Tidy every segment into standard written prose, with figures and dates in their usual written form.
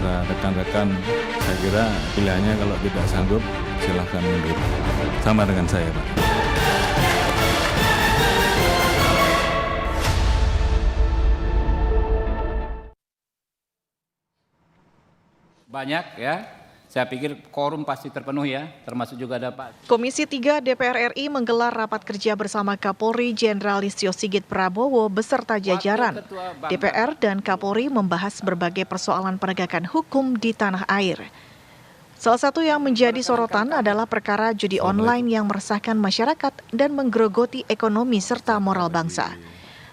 antara rekan-rekan, saya kira pilihannya kalau tidak sanggup silahkan mundur. Sama dengan saya, Pak. Banyak ya. Saya pikir quorum pasti terpenuhi ya, termasuk juga ada Pak. Komisi 3 DPR RI menggelar rapat kerja bersama Kapolri Jenderal Listio Sigit Prabowo beserta jajaran. DPR dan Kapolri membahas berbagai persoalan penegakan hukum di tanah air. Salah satu yang menjadi sorotan adalah perkara judi online yang meresahkan masyarakat dan menggerogoti ekonomi serta moral bangsa.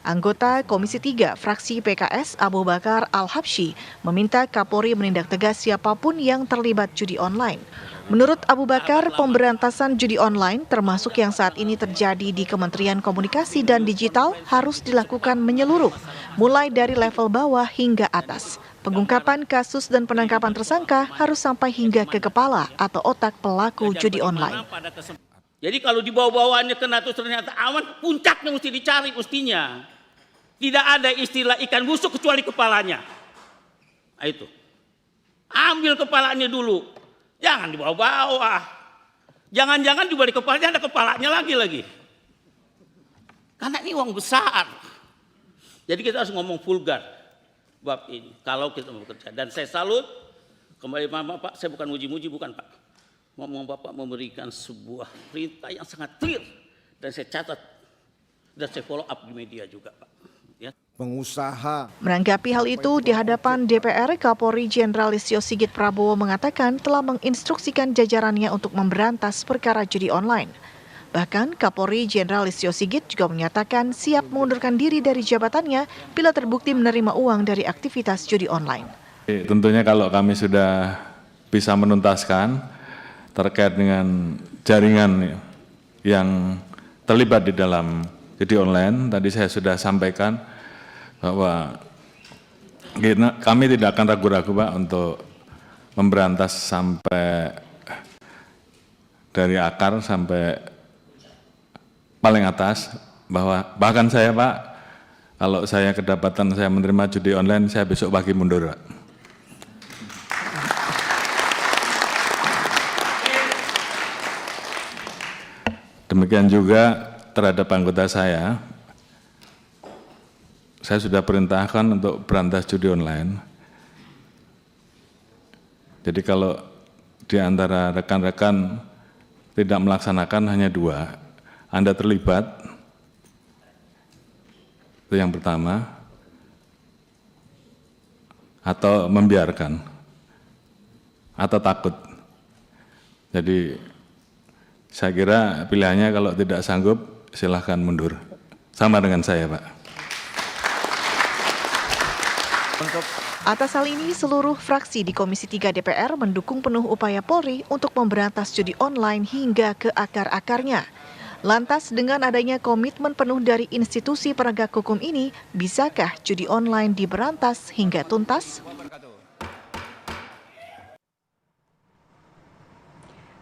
Anggota Komisi 3 fraksi PKS Abu Bakar Al-Habsyi meminta Kapolri menindak tegas siapapun yang terlibat judi online. Menurut Abu Bakar, pemberantasan judi online termasuk yang saat ini terjadi di Kementerian Komunikasi dan Digital harus dilakukan menyeluruh, mulai dari level bawah hingga atas. Pengungkapan kasus dan penangkapan tersangka harus sampai hingga ke kepala atau otak pelaku judi online. Jadi kalau dibawa-bawaannya kena terus ternyata aman, puncaknya mesti dicari mestinya. Tidak ada istilah ikan busuk kecuali kepalanya. Nah, itu. Ambil kepalanya dulu. Jangan dibawa-bawa. Jangan-jangan di balik kepalanya ada kepalanya lagi. Karena ini uang besar. Jadi kita harus ngomong vulgar bab ini. Kalau kita mau bekerja. Dan saya salut. Kembali Pak, saya bukan muji-muji, bukan Pak. Ngomong Bapak memberikan sebuah perintah yang sangat clear dan saya catat dan saya follow up di media juga, Pak. Ya. Pengusaha. Menanggapi hal itu, di hadapan DPR, Kapolri Jenderal Listio Sigit Prabowo mengatakan telah menginstruksikan jajarannya untuk memberantas perkara judi online. Bahkan Kapolri Jenderal Listio Sigit juga menyatakan siap mengundurkan diri dari jabatannya bila terbukti menerima uang dari aktivitas judi online. Tentunya kalau kami sudah bisa menuntaskan terkait dengan jaringan yang terlibat di dalam judi online, tadi saya sudah sampaikan bahwa kami tidak akan ragu-ragu Pak untuk memberantas sampai dari akar sampai paling atas, bahwa bahkan saya Pak, kalau saya kedapatan saya menerima judi online, saya besok pagi mundur Pak. Demikian juga terhadap anggota saya sudah perintahkan untuk berantas judi online. Jadi kalau di antara rekan-rekan tidak melaksanakan hanya 2, Anda terlibat, itu yang pertama, atau membiarkan, atau takut. Jadi saya kira pilihannya kalau tidak sanggup silahkan mundur. Sama dengan saya, Pak. Atas hal ini, seluruh fraksi di Komisi 3 DPR mendukung penuh upaya Polri untuk memberantas judi online hingga ke akar-akarnya. Lantas, dengan adanya komitmen penuh dari institusi penegak hukum ini, bisakah judi online diberantas hingga tuntas?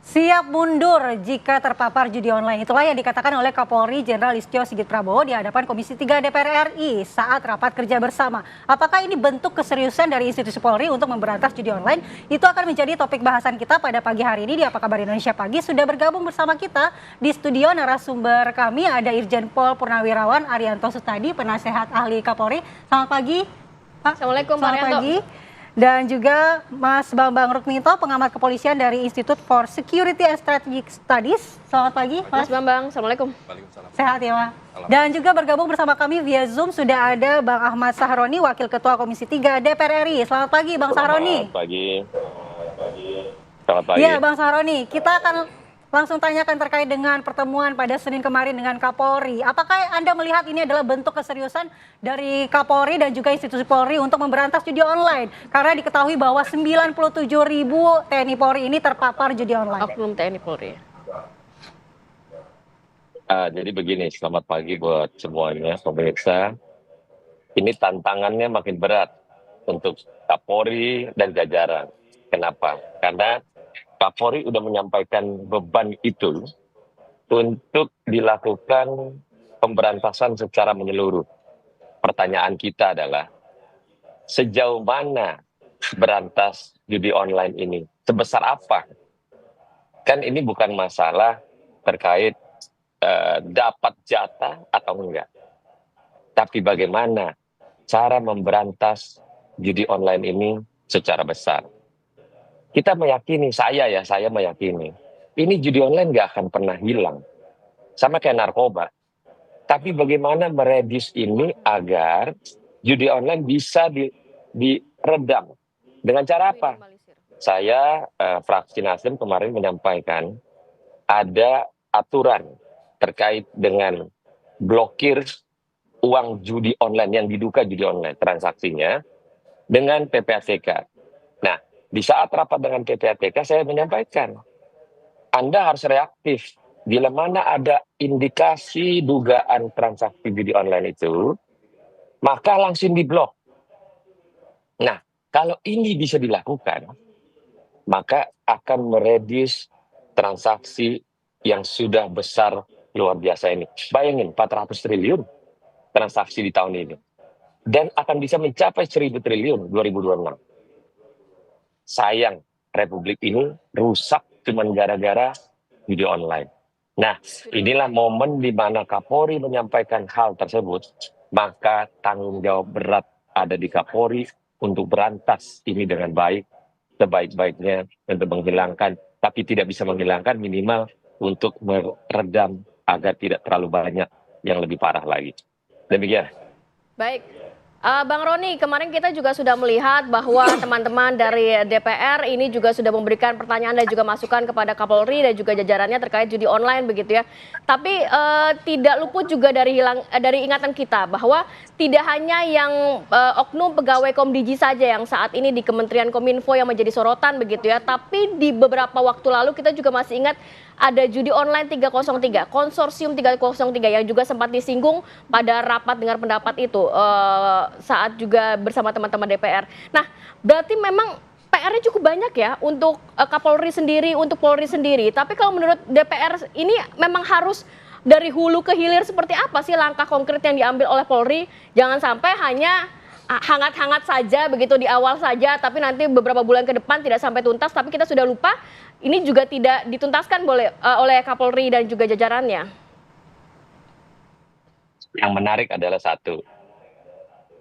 Siap mundur jika terpapar judi online. Itulah yang dikatakan oleh Kapolri Jenderal Listio Sigit Prabowo di hadapan Komisi 3 DPR RI saat rapat kerja bersama. Apakah ini bentuk keseriusan dari institusi Polri untuk memberantas judi online? Itu akan menjadi topik bahasan kita pada pagi hari ini di Apa Kabar Indonesia Pagi. Sudah bergabung bersama kita di studio narasumber kami ada Irjen Pol Purnawirawan Arianto Sutadi, penasehat ahli Kapolri. Selamat pagi, Pak. Assalamualaikum, Pak Selamat pagi. Dan juga Mas Bambang Rukminto, pengamat kepolisian dari Institute for Security and Strategic Studies. Selamat pagi, Mas Bambang. Assalamualaikum. Sehat ya, Pak. Dan juga bergabung bersama kami via Zoom sudah ada Bang Ahmad Sahroni, Wakil Ketua Komisi 3 DPR RI. Selamat pagi, Bang Sahroni. Selamat pagi. Selamat pagi. Ya, Bang Sahroni, kita akan langsung tanyakan terkait dengan pertemuan pada Senin kemarin dengan Kapolri. Apakah Anda melihat ini adalah bentuk keseriusan dari Kapolri dan juga institusi Polri untuk memberantas judi online? Karena diketahui bahwa 97.000 TNI Polri ini terpapar judi online. Oknum TNI Polri. Jadi begini, selamat pagi buat semuanya, pemirsa. Ini tantangannya makin berat untuk Kapolri dan jajaran. Kenapa? Karena Kapolri sudah menyampaikan beban itu untuk dilakukan pemberantasan secara menyeluruh. Pertanyaan kita adalah sejauh mana berantas judi online ini? Sebesar apa? Kan ini bukan masalah terkait dapat jatah atau enggak. Tapi bagaimana cara memberantas judi online ini secara besar. Kita meyakini, saya meyakini, ini judi online nggak akan pernah hilang. Sama kayak narkoba. Tapi bagaimana meredis ini agar judi online bisa diredam. Dengan cara apa? Saya, fraksi Nasdem kemarin menyampaikan ada aturan terkait dengan blokir uang judi online yang diduga judi online transaksinya dengan PPATK. Nah, di saat rapat dengan PPATK saya menyampaikan, Anda harus reaktif. Bila mana ada indikasi dugaan transaksi judi online itu, maka langsung diblok. Nah, kalau ini bisa dilakukan, maka akan meredis transaksi yang sudah besar luar biasa ini. Bayangin 400 triliun transaksi di tahun ini. Dan akan bisa mencapai 1.000 triliun 2026. Sayang, Republik ini rusak cuma gara-gara judi online. Nah, inilah momen di mana Kapolri menyampaikan hal tersebut, maka tanggung jawab berat ada di Kapolri untuk berantas ini dengan baik, sebaik-baiknya untuk menghilangkan, tapi tidak bisa menghilangkan, minimal untuk meredam agar tidak terlalu banyak yang lebih parah lagi. Demikian. Baik. Bang Roni, kemarin kita juga sudah melihat bahwa teman-teman dari DPR ini juga sudah memberikan pertanyaan dan juga masukan kepada Kapolri dan juga jajarannya terkait judi online begitu ya. Tapi tidak luput juga dari ingatan kita bahwa tidak hanya yang oknum pegawai Komdigi saja yang saat ini di Kementerian Kominfo yang menjadi sorotan begitu ya. Tapi di beberapa waktu lalu kita juga masih ingat ada judi online 303, konsorsium 303 yang juga sempat disinggung pada rapat dengar pendapat itu saat juga bersama teman-teman DPR. Nah, berarti memang PR-nya cukup banyak ya untuk Kapolri sendiri, untuk Polri sendiri. Tapi kalau menurut DPR ini memang harus dari hulu ke hilir seperti apa sih langkah konkret yang diambil oleh Polri? Jangan sampai hanya hangat-hangat saja begitu di awal saja, tapi nanti beberapa bulan ke depan tidak sampai tuntas, tapi kita sudah lupa ini juga tidak dituntaskan oleh Kapolri dan juga jajarannya. Yang menarik adalah satu,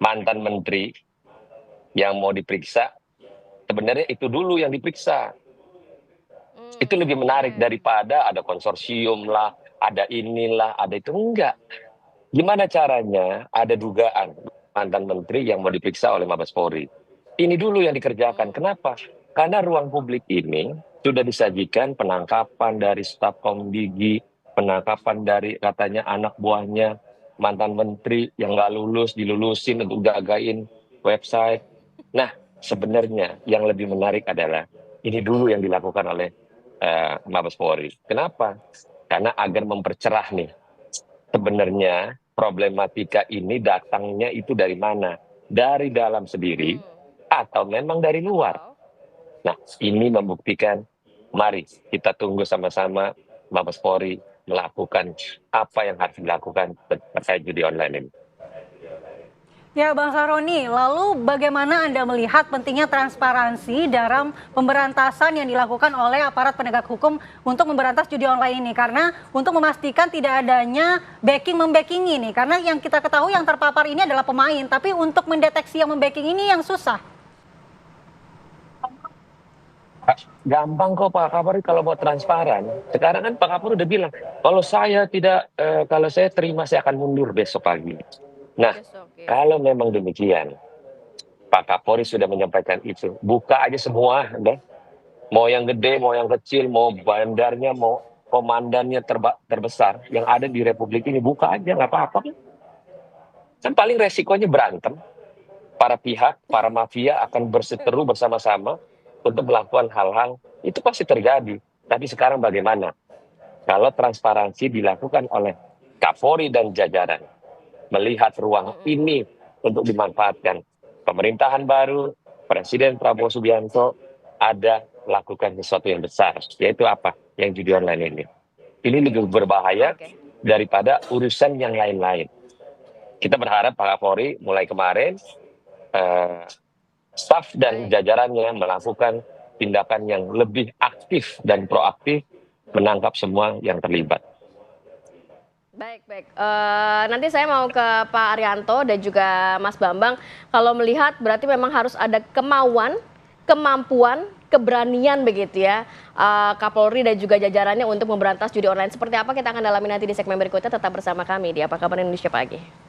mantan menteri yang mau diperiksa, sebenarnya itu dulu yang diperiksa. Itu lebih menarik daripada ada konsorsium lah, ada inilah, ada itu. Enggak. Gimana caranya ada dugaan mantan menteri yang mau diperiksa oleh Mabes Polri. Ini dulu yang dikerjakan. Kenapa? Karena ruang publik ini sudah disajikan penangkapan dari staf Komdigi, penangkapan dari katanya anak buahnya mantan menteri yang nggak lulus, dilulusin untuk jagain website. Nah, sebenarnya yang lebih menarik adalah ini dulu yang dilakukan oleh Mabes Polri. Kenapa? Karena agar mempercerah nih. Sebenarnya problematika ini datangnya itu dari mana? Dari dalam sendiri atau memang dari luar? Nah, ini membuktikan, mari kita tunggu sama-sama Mabes Polri melakukan apa yang harus dilakukan terkait judi online ini. Ya, Bang Saroni, lalu bagaimana Anda melihat pentingnya transparansi dalam pemberantasan yang dilakukan oleh aparat penegak hukum untuk memberantas judi online ini? Karena untuk memastikan tidak adanya backing-membacking ini, karena yang kita ketahui yang terpapar ini adalah pemain, tapi untuk mendeteksi yang membacking ini yang susah. Gampang kok Pak Kapolri kalau mau transparan. Sekarang kan Pak Kapolri udah bilang, kalau saya terima saya akan mundur besok pagi. Nah, kalau memang demikian, Pak Kapolri sudah menyampaikan itu. Buka aja semua, deh. Mau yang gede, mau yang kecil, mau bandarnya, mau komandannya terbesar yang ada di Republik ini, buka aja, nggak apa-apa. Kan paling resikonya berantem. Para pihak, para mafia akan berseteru bersama-sama untuk melakukan hal-hal, itu pasti terjadi. Tapi sekarang bagaimana? Kalau transparansi dilakukan oleh Kapolri dan jajaran, melihat ruang ini untuk dimanfaatkan. Pemerintahan baru, Presiden Prabowo Subianto ada lakukan sesuatu yang besar, yaitu apa? Yang judi online ini. Ini lebih berbahaya daripada urusan yang lain-lain. Kita berharap Pak Kapolri mulai kemarin staf dan jajarannya melakukan tindakan yang lebih aktif dan proaktif menangkap semua yang terlibat. Baik, baik. Nanti saya mau ke Pak Arianto dan juga Mas Bambang. Kalau melihat berarti memang harus ada kemauan, kemampuan, keberanian begitu ya Kapolri dan juga jajarannya untuk memberantas judi online. Seperti apa kita akan dalami nanti di segmen berikutnya. Tetap bersama kami di Apa Kabar Indonesia Pagi.